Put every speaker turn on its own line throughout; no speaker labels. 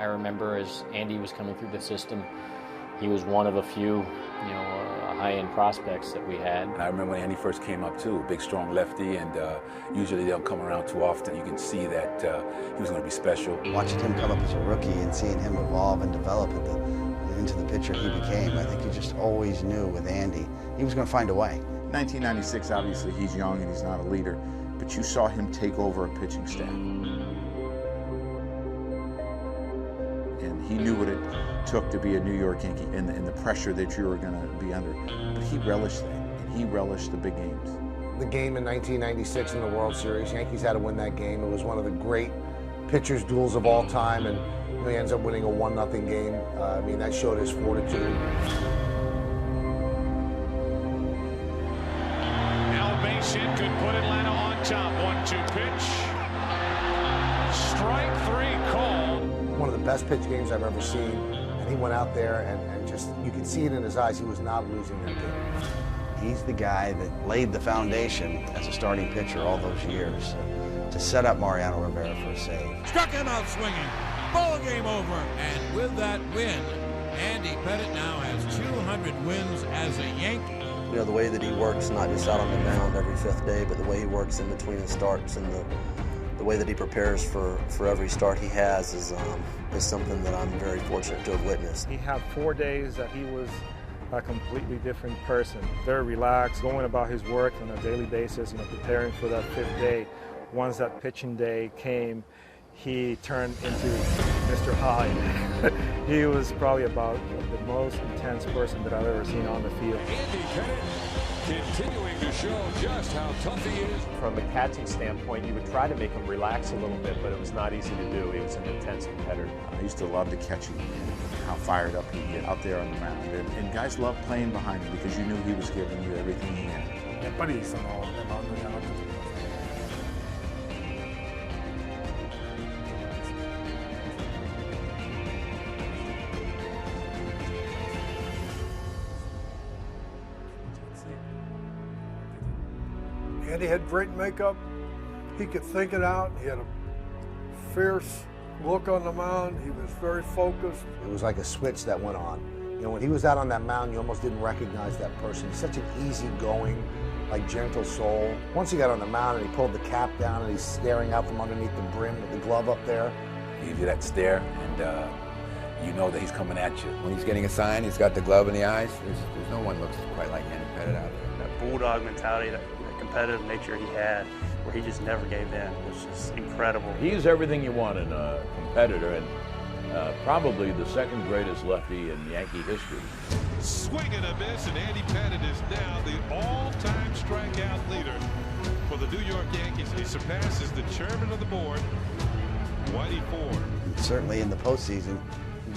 remember as Andy was coming through the system, he was one of a few, high-end prospects that we had.
And I remember when Andy first came up too, a big, strong lefty, and usually they don't come around too often. You can see that he was going to be special.
Watching him come up as a rookie and seeing him evolve and develop into the pitcher he became, I think you just always knew with Andy, he was going to find a way.
1996, obviously, he's young and he's not a leader, but you saw him take over a pitching staff. And he knew what it took to be a New York Yankee and the pressure that you were going to be under. But he relished that, and he relished the big games.
The game in 1996 in the World Series, Yankees had to win that game. It was one of the great pitchers' duels of all time, and he ends up winning a 1-0 game. I mean, that showed his fortitude.
Now base hit could put Atlanta on top. 1-2 pitch. Strike 3 called.
One of the best pitch games I've ever seen, and he went out there and just, you could see it in his eyes, he was not losing that game.
He's the guy that laid the foundation as a starting pitcher all those years to set up Mariano Rivera for a save.
Struck him out swinging. Ball game over. And with that win, Andy Pettitte now has 200 wins as a Yankee.
You know, the way that he works, not just out on the mound every 5th day, but the way he works in between his starts and the way that he prepares for every start he has is something that I'm very fortunate to have witnessed.
He had 4 days that he was a completely different person, very relaxed, going about his work on a daily basis, preparing for that 5th day. Once that pitching day came, he turned into Mr. Hyde. He was probably about the most intense person that I've ever seen on the field.
Andy Pettitte continuing to show just how tough he is.
From a catching standpoint, you would try to make him relax a little bit, but it was not easy to do. He was an intense competitor.
I used to love to catch him and how fired up he'd get out there on the mound. And guys loved playing behind him because you knew he was giving you everything he had.
Andy had great makeup. He could think it out. He had a fierce look on the mound. He was very focused.
It was like a switch that went on. When he was out on that mound, you almost didn't recognize that person. He's such an easygoing, gentle soul. Once he got on the mound and he pulled the cap down and he's staring out from underneath the brim with the glove up there.
He gives you that stare, and you know that he's coming at you.
When he's getting a sign, he's got the glove in the eyes. There's no one looks quite like Andy Pettitte out there.
That bulldog mentality, that competitive nature he had, where he just never gave in, was just incredible.
He's everything you want in a competitor, and probably the second greatest lefty in Yankee history.
Swing and a miss, and Andy Pettitte is now the all-time strikeout leader for the New York Yankees. He surpasses the chairman of the board, Whitey Ford.
Certainly in the postseason,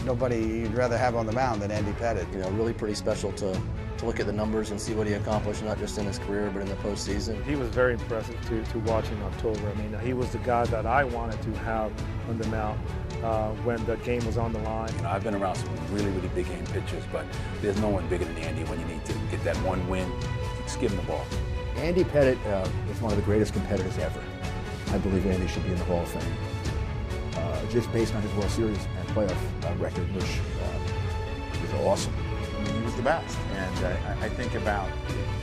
nobody you'd rather have on the mound than Andy Pettitte.
Really pretty special to look at the numbers and see what he accomplished, not just in his career, but in the postseason.
He was very impressive to watch in October. I mean, he was the guy that I wanted to have on the mound when the game was on the line.
I've been around some really, really big game pitchers, but there's no one bigger than Andy when you need to get that one win. Just give him the ball.
Andy Pettitte is one of the greatest competitors ever. I believe Andy should be in the Hall of Fame. Just based on his World Series and playoff record, which is awesome.
He was the best, and I think about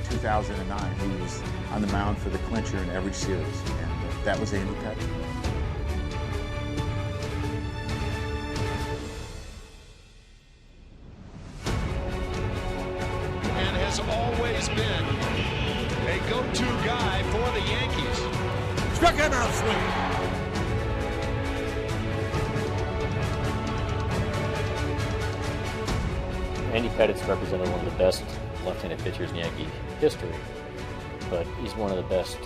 2009, he was on the mound for the clincher in every series, and that was Andy Pettitte.
And has always been a go-to guy for the Yankees.
Struck him out swinging.
Andy Pettitte's represented one of the best left-handed pitchers in Yankee history, but he's one of the best,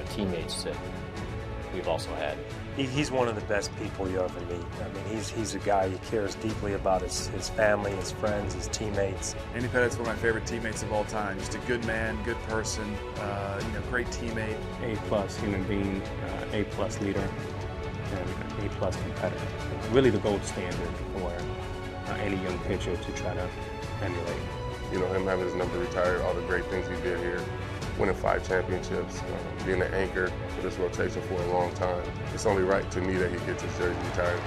teammates that we've also had.
He's one of the best people you ever meet. I mean, he's a guy who cares deeply about his family, his friends, his teammates.
Andy Pettitte's one of my favorite teammates of all time. Just a good man, good person, great teammate.
A+ human being, A+ leader, and A+ competitor. Really the gold standard for any young pitcher to try to emulate.
Him having his number retired, all the great things he did here, winning 5 championships, being an anchor for this rotation for a long time. It's only right to me that he gets his jersey retired.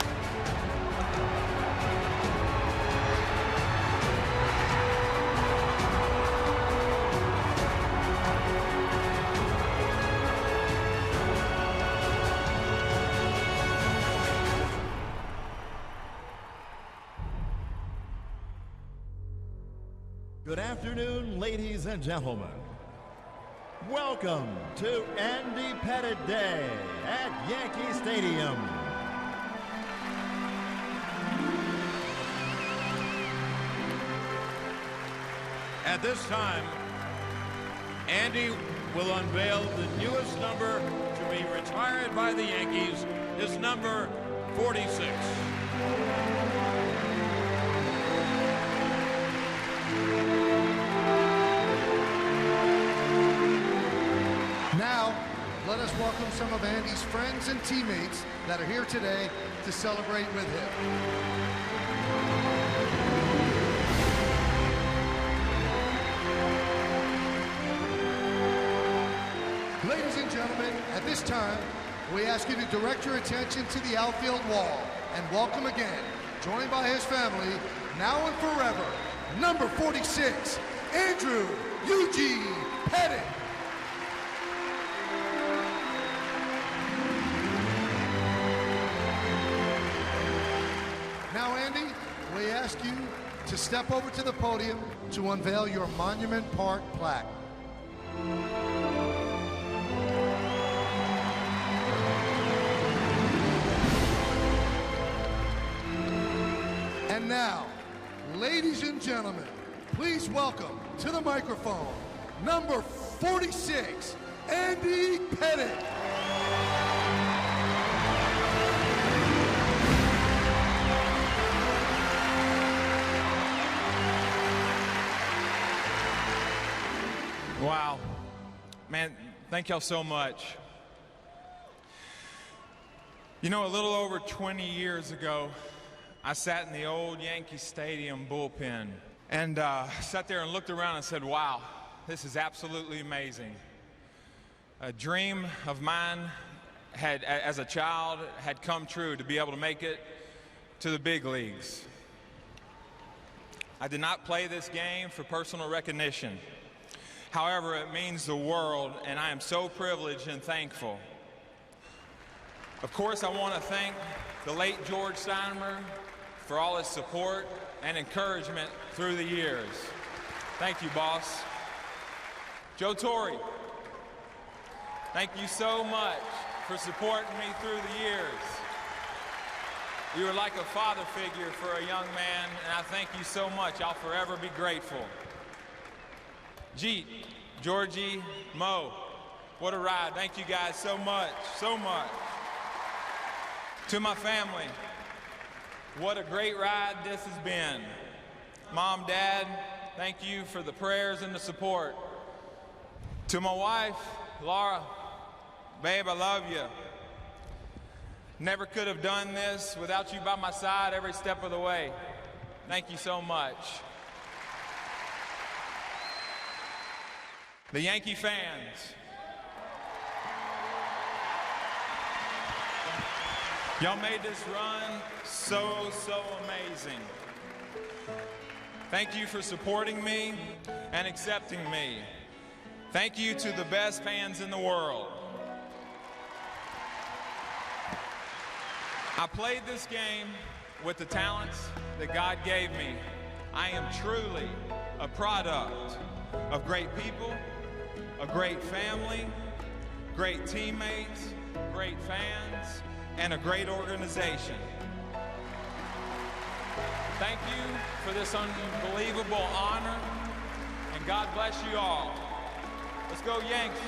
Good afternoon, ladies and gentlemen. Welcome to Andy Pettitte Day at Yankee Stadium.
At this time, Andy will unveil the newest number to be retired by the Yankees, his number 46.
Now, let us welcome some of Andy's friends and teammates that are here today to celebrate with him. Ladies and gentlemen, at this time, we ask you to direct your attention to the outfield wall and welcome again, joined by his family, now and forever, number 46, Andrew Eugene Pettitte. Now, Andy, we ask you to step over to the podium to unveil your Monument Park plaque. And now, ladies and gentlemen, please welcome to the microphone, number 46, Andy Pettitte.
Wow. Man, thank y'all so much. You know, a little over 20 years ago, I sat in the old Yankee Stadium bullpen and sat there and looked around and said, wow, this is absolutely amazing. A dream of mine had, as a child, had come true to be able to make it to the big leagues. I did not play this game for personal recognition. However, it means the world, and I am so privileged and thankful. Of course, I want to thank the late George Steinbrenner for all his support and encouragement through the years. Thank you, boss. Joe Torre, thank you so much for supporting me through the years. You were like a father figure for a young man, and I thank you so much. I'll forever be grateful. Jeet, Georgie, Mo, what a ride. Thank you guys so much, so much. To my family, what a great ride this has been. Mom, Dad, thank you for the prayers and the support. To my wife, Laura, babe, I love you. Never could have done this without you by my side every step of the way. Thank you so much. The Yankee fans, y'all made this run so amazing. Thank you for supporting me and accepting me. Thank you to the best fans in the world. I played this game with the talents that God gave me. I am truly a product of great people, a great family, great teammates, great fans, and a great organization. Thank you for this unbelievable honor, and God bless you all. Let's go, Yanks.